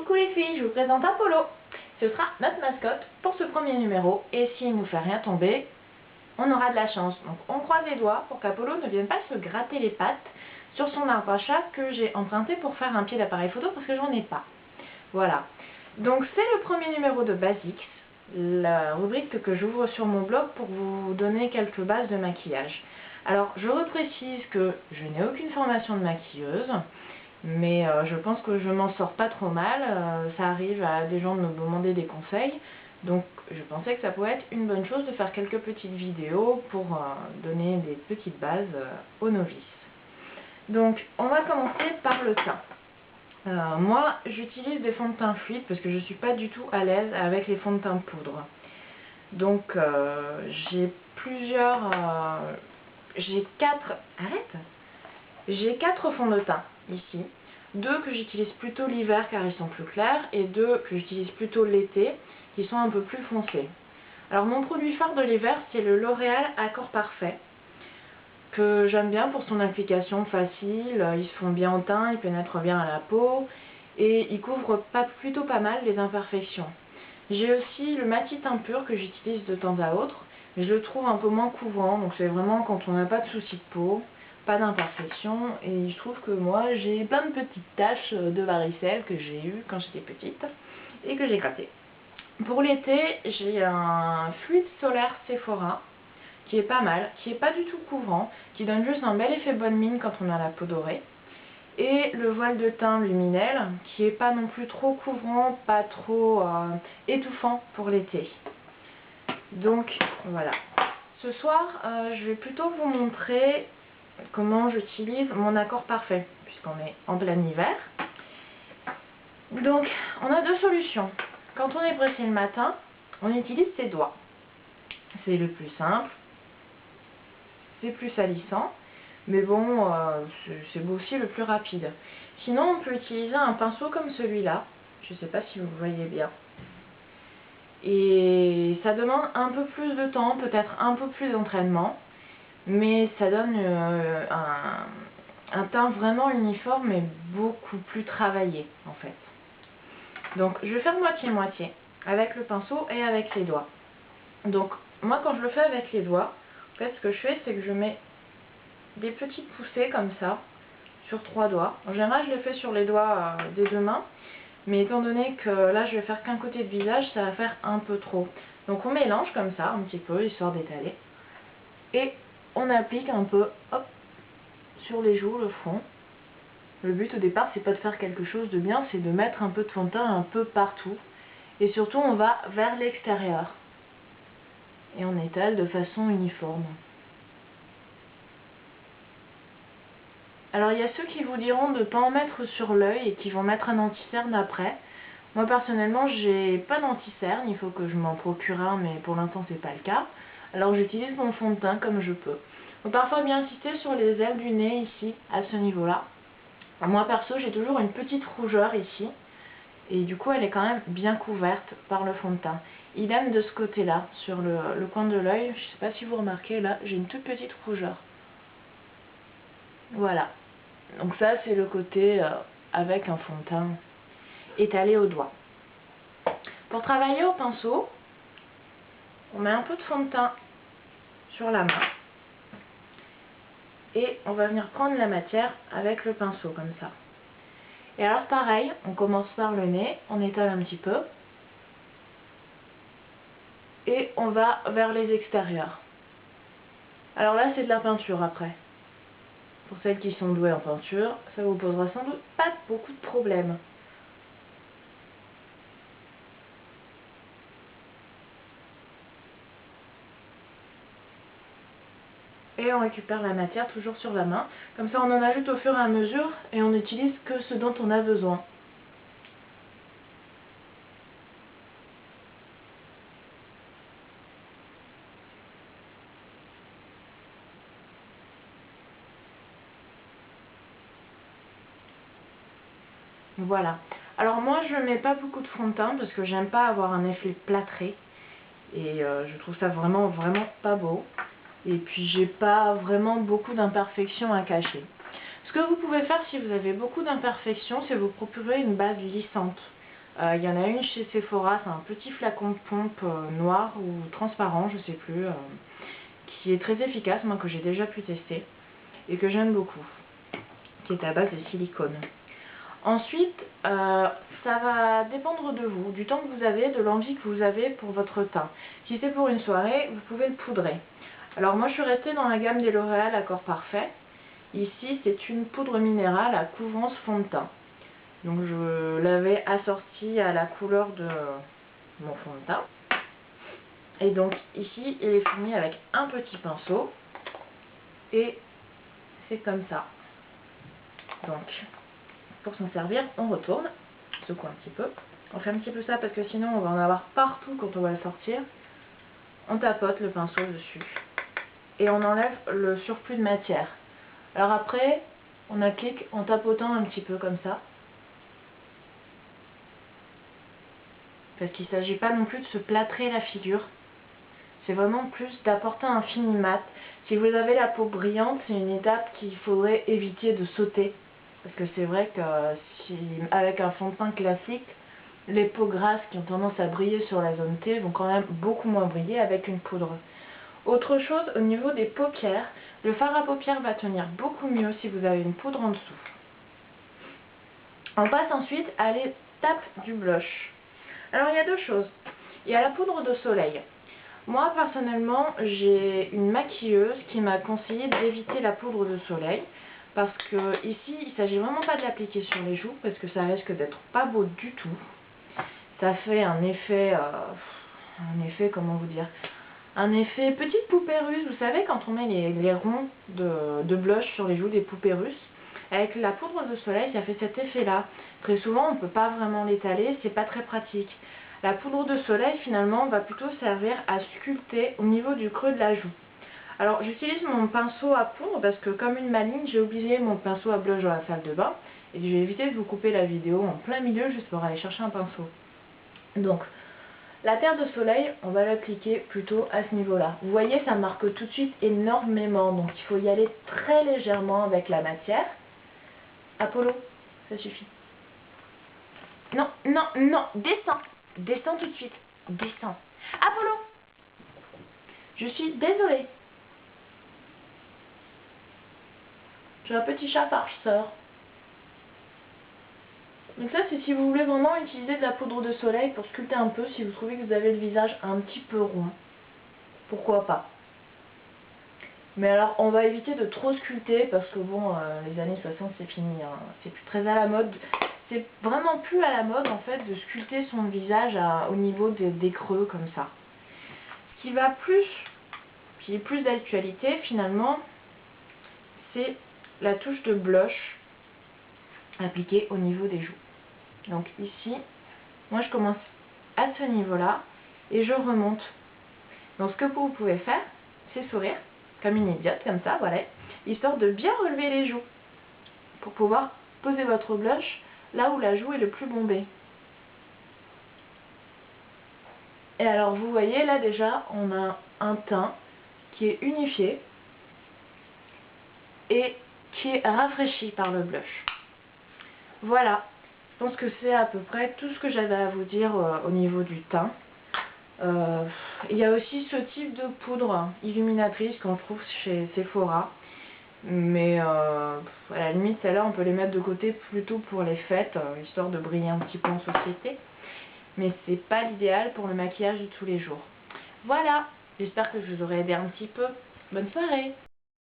Coucou les filles, je vous présente Apollo. Ce sera notre mascotte pour ce premier numéro et s'il nous fait rien tomber, on aura de la chance. Donc on croise les doigts pour qu'Apollo ne vienne pas se gratter les pattes sur son arbre à chat que j'ai emprunté pour faire un pied d'appareil photo parce que j'en ai pas. Voilà. Donc c'est le premier numéro de Basics, la rubrique que j'ouvre sur mon blog pour vous donner quelques bases de maquillage. Alors je reprécise que je n'ai aucune formation de maquilleuse. Mais je pense que je m'en sors pas trop mal, ça arrive à des gens de me demander des conseils, donc je pensais que ça pouvait être une bonne chose de faire quelques petites vidéos pour donner des petites bases aux novices. Donc on va commencer par le teint. Moi j'utilise des fonds de teint fluides parce que je suis pas du tout à l'aise avec les fonds de teint poudre. Donc j'ai j'ai quatre fonds de teint ici, deux que j'utilise plutôt l'hiver car ils sont plus clairs et deux que j'utilise plutôt l'été qui sont un peu plus foncés. Alors mon produit phare de l'hiver c'est le L'Oréal Accord Parfait que j'aime bien pour son application facile, il se fond bien au teint, il pénètre bien à la peau et il couvre plutôt pas mal les imperfections. J'ai aussi le Mati Teint Pur que j'utilise de temps à autre, mais je le trouve un peu moins couvrant, donc c'est vraiment quand on n'a pas de soucis de peau, pas d'imperfection, et je trouve que moi j'ai plein de petites taches de varicelle que j'ai eues quand j'étais petite et que j'ai gratté. Pour l'été, j'ai un fluide solaire Sephora qui est pas mal, qui est pas du tout couvrant, qui donne juste un bel effet bonne mine quand on a la peau dorée. Et le voile de teint Luminel qui est pas non plus trop couvrant, pas trop étouffant pour l'été. Donc voilà. Ce soir, je vais plutôt vous montrer comment j'utilise mon Accord Parfait, puisqu'on est en plein hiver. Donc, on a deux solutions. Quand on est pressé le matin, on utilise ses doigts. C'est le plus simple, c'est plus salissant, mais bon, c'est aussi le plus rapide. Sinon, on peut utiliser un pinceau comme celui-là. Je ne sais pas si vous voyez bien. Et ça demande un peu plus de temps, peut-être un peu plus d'entraînement, mais ça donne un teint vraiment uniforme et beaucoup plus travaillé en fait. Donc je vais faire moitié-moitié avec le pinceau et avec les doigts. Donc moi quand je le fais avec les doigts, en fait ce que je fais c'est que je mets des petites poussées comme ça sur 3 doigts. En général je le fais sur les doigts des deux mains. Mais étant donné que là je vais faire qu'un côté de visage, ça va faire un peu trop. Donc on mélange comme ça un petit peu, histoire d'étaler. Et on applique un peu, hop, sur les joues, le front. Le but au départ c'est pas de faire quelque chose de bien, c'est de mettre un peu de fond de teint un peu partout. Et surtout on va vers l'extérieur. Et on étale de façon uniforme. Alors il y a ceux qui vous diront de ne pas en mettre sur l'œil et qui vont mettre un anti-cerne après. Moi personnellement j'ai pas d'anti-cerne, il faut que je m'en procure un mais pour l'instant c'est pas le cas. Alors j'utilise mon fond de teint comme je peux. Donc parfois bien insister sur les ailes du nez ici, à ce niveau là. Moi perso j'ai toujours une petite rougeur ici. Et du coup elle est quand même bien couverte par le fond de teint. Idem de ce côté là, sur le coin de l'œil, je sais pas si vous remarquez là, j'ai une toute petite rougeur. Voilà. Donc ça c'est le côté avec un fond de teint étalé au doigt. Pour travailler au pinceau, on met un peu de fond de teint sur la main et on va venir prendre la matière avec le pinceau comme ça. Et alors pareil, on commence par le nez, on étale un petit peu et on va vers les extérieurs. Alors là c'est de la peinture après. Pour celles qui sont douées en peinture, ça vous posera sans doute pas beaucoup de problèmes. Et on récupère la matière toujours sur la main. Comme ça on en ajoute au fur et à mesure et on n'utilise que ce dont on a besoin. Voilà. Alors moi je mets pas beaucoup de fond de teint parce que j'aime pas avoir un effet plâtré. Et je trouve ça vraiment pas beau. Et puis j'ai pas vraiment beaucoup d'imperfections à cacher. Ce que vous pouvez faire si vous avez beaucoup d'imperfections, c'est vous procurer une base lissante. Il y en a une chez Sephora, c'est un petit flacon de pompe noir ou transparent, je sais plus, qui est très efficace, moi que j'ai déjà pu tester et que j'aime beaucoup, qui est à base de silicone. Ensuite, ça va dépendre de vous, du temps que vous avez, de l'envie que vous avez pour votre teint. Si c'est pour une soirée, vous pouvez le poudrer. Alors moi je suis restée dans la gamme des L'Oréal Accord Parfait. Ici c'est une poudre minérale à couvrance fond de teint. Donc je l'avais assortie à la couleur de mon fond de teint. Et donc ici il est fourni avec un petit pinceau. Et c'est comme ça. Donc pour s'en servir, on retourne, on secoue un petit peu. On fait un petit peu ça parce que sinon on va en avoir partout quand on va le sortir. On tapote le pinceau dessus. Et on enlève le surplus de matière. Alors après, on applique en tapotant un petit peu comme ça. Parce qu'il ne s'agit pas non plus de se plâtrer la figure. C'est vraiment plus d'apporter un fini mat. Si vous avez la peau brillante, c'est une étape qu'il faudrait éviter de sauter. Parce que c'est vrai que si, avec un fond de teint classique, les peaux grasses qui ont tendance à briller sur la zone T vont quand même beaucoup moins briller avec une poudre. Autre chose, au niveau des paupières, le fard à paupières va tenir beaucoup mieux si vous avez une poudre en dessous. On passe ensuite à l'étape du blush. Alors il y a deux choses. Il y a la poudre de soleil. Moi personnellement, j'ai une maquilleuse qui m'a conseillé d'éviter la poudre de soleil. Parce que ici, il ne s'agit vraiment pas de l'appliquer sur les joues, parce que ça risque d'être pas beau du tout. Ça fait un effet, comment vous dire, un effet petite poupée russe. Vous savez, quand on met les ronds de blush sur les joues des poupées russes, avec la poudre de soleil, ça fait cet effet-là. Très souvent, on ne peut pas vraiment l'étaler, c'est pas très pratique. La poudre de soleil, finalement, va plutôt servir à sculpter au niveau du creux de la joue. Alors, j'utilise mon pinceau à poudre parce que, comme une maligne, j'ai oublié mon pinceau à blush dans la salle de bain. Et je vais éviter de vous couper la vidéo en plein milieu juste pour aller chercher un pinceau. Donc, la terre de soleil, on va l'appliquer plutôt à ce niveau-là. Vous voyez, ça marque tout de suite énormément, donc il faut y aller très légèrement avec la matière. Apollo, ça suffit. Non, non, non, descends. Descends tout de suite. Descends. Apollo, je suis désolée. J'ai un petit chat farceur. Donc ça, c'est si vous voulez vraiment utiliser de la poudre de soleil pour sculpter un peu, si vous trouvez que vous avez le visage un petit peu rond. Pourquoi pas. Mais alors, on va éviter de trop sculpter parce que bon, les années 60, c'est fini. Hein. C'est plus très à la mode. C'est vraiment plus à la mode, en fait, de sculpter son visage au niveau des creux, comme ça. Ce qui va plus, qui est plus d'actualité, finalement, c'est la touche de blush appliquée au niveau des joues. Donc ici, moi je commence à ce niveau-là et je remonte. Donc ce que vous pouvez faire, c'est sourire, comme une idiote, comme ça, voilà, histoire de bien relever les joues, pour pouvoir poser votre blush là où la joue est le plus bombée. Et alors vous voyez, là déjà, on a un teint qui est unifié et qui est rafraîchi par le blush. Voilà, je pense que c'est à peu près tout ce que j'avais à vous dire au niveau du teint. Il y a aussi ce type de poudre illuminatrice qu'on trouve chez Sephora. Mais à la limite, celle-là, on peut les mettre de côté plutôt pour les fêtes, histoire de briller un petit peu en société. Mais c'est pas l'idéal pour le maquillage de tous les jours. Voilà, j'espère que je vous aurai aidé un petit peu. Bonne soirée!